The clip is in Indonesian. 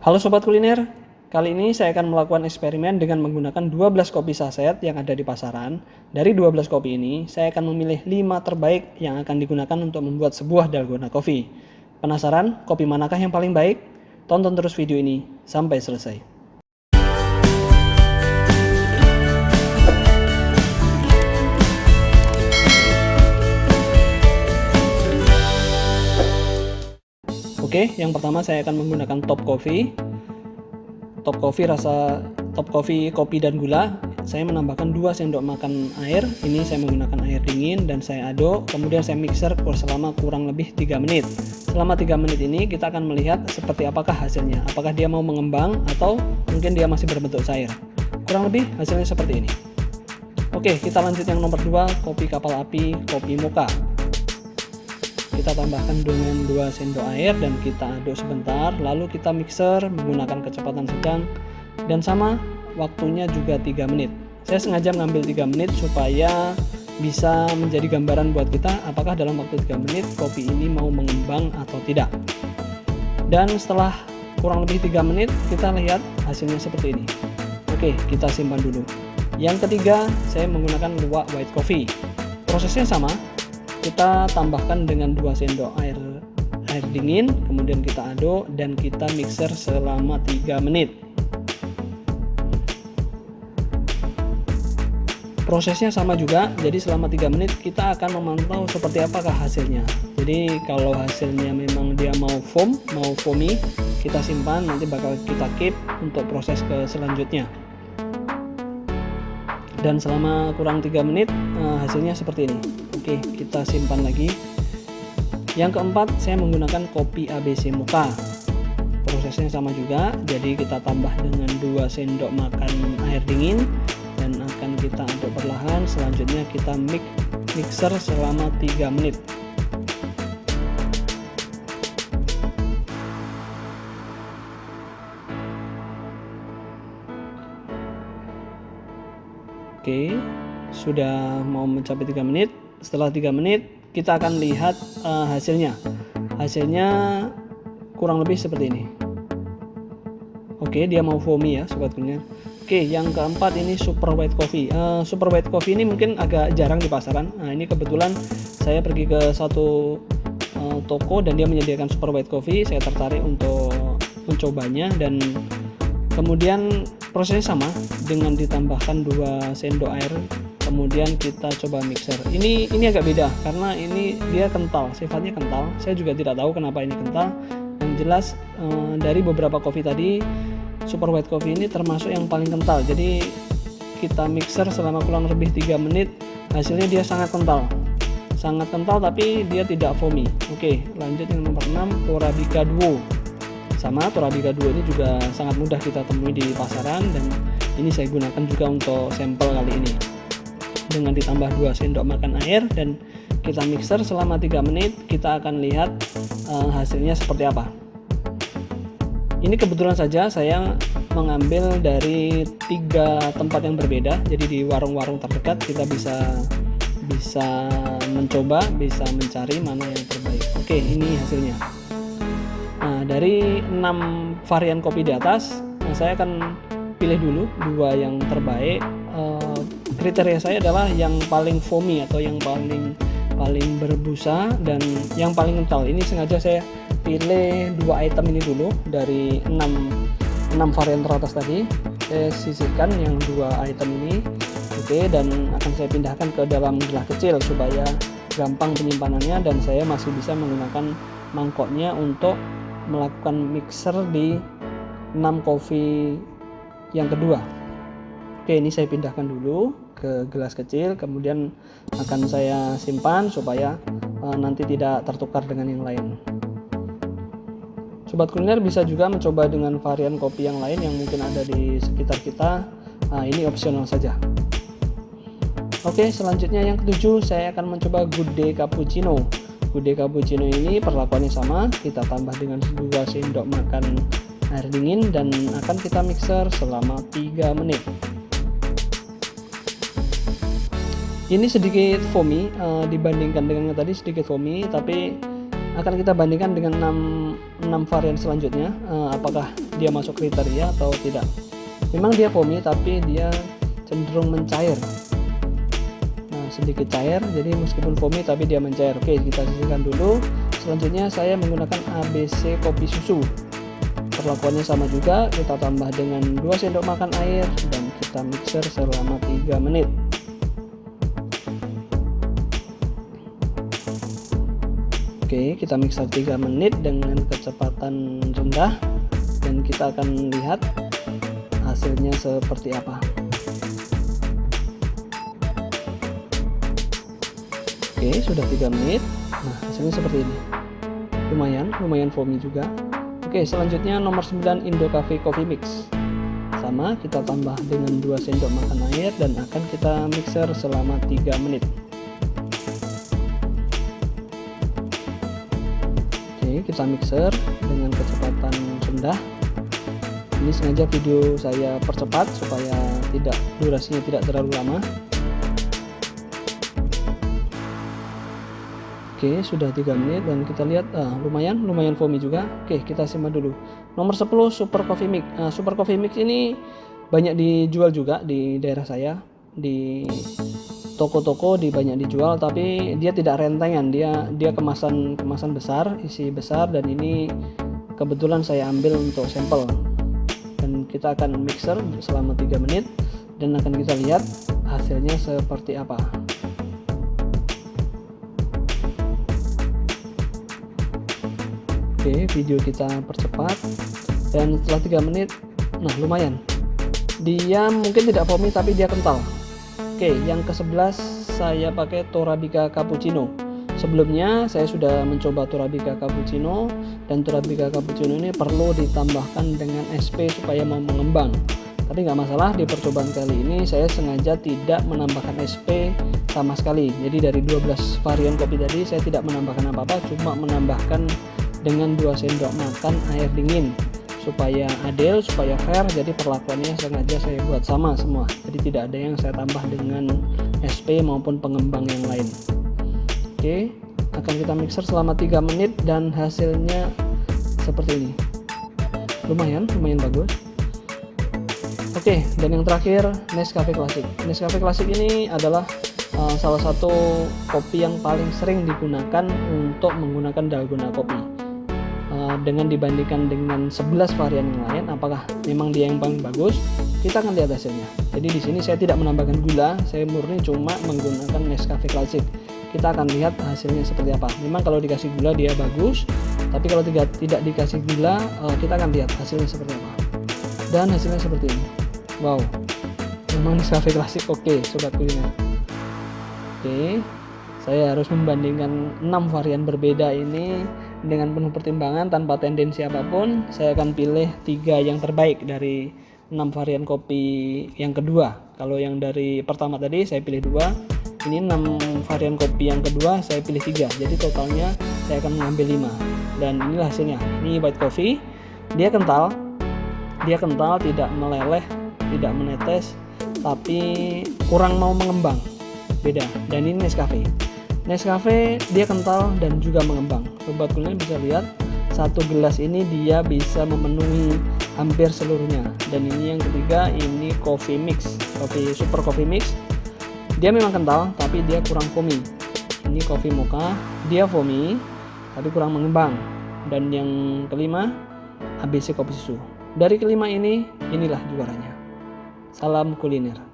Halo Sobat Kuliner, kali ini saya akan melakukan eksperimen dengan menggunakan 12 kopi saset yang ada di pasaran. Dari 12 kopi ini, saya akan memilih 5 terbaik yang akan digunakan untuk membuat sebuah dalgona coffee. Penasaran kopi manakah yang paling baik? Tonton terus video ini sampai selesai. Oke, yang pertama saya akan menggunakan Top Coffee. Top Coffee kopi dan gula. Saya menambahkan 2 sendok makan air. Ini saya menggunakan air dingin dan saya aduk, kemudian saya mixer selama kurang lebih 3 menit. Selama 3 menit ini kita akan melihat seperti apakah hasilnya. Apakah dia mau mengembang atau mungkin dia masih berbentuk cair. Kurang lebih hasilnya seperti ini. Oke, kita lanjut yang nomor 2, kopi kapal api, kopi mocha. Kita tambahkan dengan 2 sendok air dan kita aduk sebentar, lalu kita mixer menggunakan kecepatan sedang dan sama waktunya juga 3 menit. Saya sengaja mengambil 3 menit supaya bisa menjadi gambaran buat kita apakah dalam waktu 3 menit kopi ini mau mengembang atau tidak. Dan setelah kurang lebih 3 menit kita lihat hasilnya seperti ini. Oke, kita simpan dulu. Yang ketiga, saya menggunakan luwak white coffee. Prosesnya sama. Kita tambahkan dengan 2 sendok air dingin, kemudian kita aduk dan kita mixer selama 3 menit. Prosesnya sama juga, jadi selama 3 menit kita akan memantau seperti apakah hasilnya. Jadi kalau hasilnya memang dia mau foamy, kita simpan, nanti bakal kita keep untuk proses ke selanjutnya. Dan selama kurang 3 menit hasilnya seperti ini. Oke, kita simpan lagi. Yang keempat, saya menggunakan kopi ABC Mocha. Prosesnya sama juga, jadi kita tambah dengan 2 sendok makan air dingin dan akan kita aduk perlahan. Selanjutnya kita mixer selama 3 menit. Oke, sudah mau mencapai 3 menit. Setelah 3 menit kita akan lihat hasilnya. Hasilnya kurang lebih seperti ini. Oke, dia mau foamy ya Sobat Kuliner. Oke, yang keempat ini super white coffee. Super white coffee ini mungkin agak jarang di pasaran. Nah, ini kebetulan saya pergi ke satu toko dan dia menyediakan super white coffee. Saya tertarik untuk mencobanya dan kemudian prosesnya sama dengan ditambahkan 2 sendok air, kemudian kita coba mixer. Ini agak beda karena ini dia kental, sifatnya kental. Saya juga tidak tahu kenapa ini kental. Yang jelas dari beberapa kopi tadi, super white coffee ini termasuk yang paling kental. Jadi kita mixer selama kurang lebih 3 menit, hasilnya dia sangat kental. Sangat kental tapi dia tidak foamy. Oke, lanjut yang nomor 6, Torabika Duo. Sama, Torabika Duo ini juga sangat mudah kita temui di pasaran dan ini saya gunakan juga untuk sampel kali ini. Dengan ditambah 2 sendok makan air dan kita mixer selama 3 menit, kita akan lihat hasilnya seperti apa. Ini kebetulan saja saya mengambil dari 3 tempat yang berbeda, jadi di warung-warung terdekat kita bisa mencoba, bisa mencari mana yang terbaik. Oke, ini hasilnya. Nah, dari 6 varian kopi di atas, saya akan pilih dulu 2 yang terbaik. Kriteria saya adalah yang paling foamy atau yang paling berbusa dan yang paling kental. Ini sengaja saya pilih 2 item ini dulu dari 6 varian teratas tadi. Saya sisihkan yang 2 item ini. Oke, dan akan saya pindahkan ke dalam gelas kecil supaya gampang penyimpanannya dan saya masih bisa menggunakan mangkoknya untuk melakukan mixer di 6 kopi yang kedua. Oke, ini saya pindahkan dulu ke gelas kecil, kemudian akan saya simpan supaya nanti tidak tertukar dengan yang lain. Sobat Kuliner bisa juga mencoba dengan varian kopi yang lain yang mungkin ada di sekitar kita. Nah, ini opsional saja. Oke, selanjutnya yang ketujuh, saya akan mencoba Good Day Cappuccino. Good Day Cappuccino ini perlakuannya sama, kita tambah dengan 2 sendok makan air dingin dan akan kita mixer selama 3 menit. Ini sedikit foamy dibandingkan dengan yang tadi, sedikit foamy, tapi akan kita bandingkan dengan 6 varian selanjutnya, apakah dia masuk kriteria atau tidak. Memang dia foamy tapi dia cenderung mencair. Nah, sedikit cair, jadi meskipun foamy tapi dia mencair. Oke, kita sisihkan dulu. Selanjutnya saya menggunakan ABC kopi susu. Perlakuannya sama juga, kita tambah dengan 2 sendok makan air dan kita mixer selama 3 menit. Oke, kita mixer 3 menit dengan kecepatan rendah dan kita akan lihat hasilnya seperti apa. Oke, sudah 3 menit. Nah, hasilnya seperti ini. Lumayan foamy juga. Oke, selanjutnya nomor 9 Indo-Cafe Coffee Mix. Sama, kita tambah dengan 2 sendok makan air dan akan kita mixer selama 3 menit. Oke, kita mixer dengan kecepatan rendah. Ini sengaja video saya percepat supaya durasinya tidak terlalu lama. Oke, sudah 3 menit dan kita lihat lumayan foamy juga. Oke, kita simak dulu. Nomor 10 Super Coffee Mix. Super Coffee Mix ini banyak dijual juga di daerah saya, di toko-toko banyak dijual, tapi dia tidak rentengan, dia kemasan besar, isi besar, dan ini kebetulan saya ambil untuk sampel. Dan kita akan mixer selama 3 menit dan akan kita lihat hasilnya seperti apa. Oke, video kita percepat dan setelah 3 menit, nah lumayan. Dia mungkin tidak foamy tapi dia kental. Oke, yang ke-11 saya pakai Torabika Cappuccino. Sebelumnya saya sudah mencoba Torabika Cappuccino, dan Torabika Cappuccino ini perlu ditambahkan dengan SP supaya mau mengembang. Tapi nggak masalah, di percobaan kali ini saya sengaja tidak menambahkan SP sama sekali. Jadi dari 12 varian kopi tadi saya tidak menambahkan apa-apa, cuma menambahkan dengan 2 sendok makan air dingin supaya adil, supaya fair. Jadi perlakuannya sengaja saya buat sama semua, jadi tidak ada yang saya tambah dengan SP maupun pengembang yang lain. Oke, akan kita mixer selama 3 menit dan hasilnya seperti ini. Lumayan bagus. Oke, dan yang terakhir Nescafe Classic. Nescafe Classic ini adalah salah satu kopi yang paling sering digunakan untuk menggunakan dalgona kopi. Dengan dibandingkan dengan 11 varian yang lain, apakah memang dia yang paling bagus? Kita akan lihat hasilnya. Jadi di sini saya tidak menambahkan gula, saya murni cuma menggunakan Nescafe Classic. Kita akan lihat hasilnya seperti apa. Memang kalau dikasih gula dia bagus, tapi kalau tidak dikasih gula, kita akan lihat hasilnya seperti apa. Dan hasilnya seperti ini. Wow, memang Nescafe Classic oke, sobat kuliner. Oke, saya harus membandingkan 6 varian berbeda ini dengan penuh pertimbangan tanpa tendensi apapun. Saya akan pilih 3 yang terbaik dari 6 varian kopi yang kedua. Kalau yang dari pertama tadi saya pilih 2, ini 6 varian kopi yang kedua saya pilih 3. Jadi totalnya saya akan mengambil 5. Dan inilah hasilnya. Ini white coffee, dia kental, tidak meleleh, tidak menetes, tapi kurang mau mengembang. Beda. Dan ini Nescafe dia kental dan juga mengembang. Sobat kuliner bisa lihat, 1 gelas ini dia bisa memenuhi hampir seluruhnya. Dan ini yang ketiga, ini coffee mix, super coffee mix. Dia memang kental tapi dia kurang foamy. Ini coffee mocha, dia foamy tapi kurang mengembang. Dan yang kelima, ABC kopi susu. Dari kelima ini, inilah juaranya. Salam kuliner.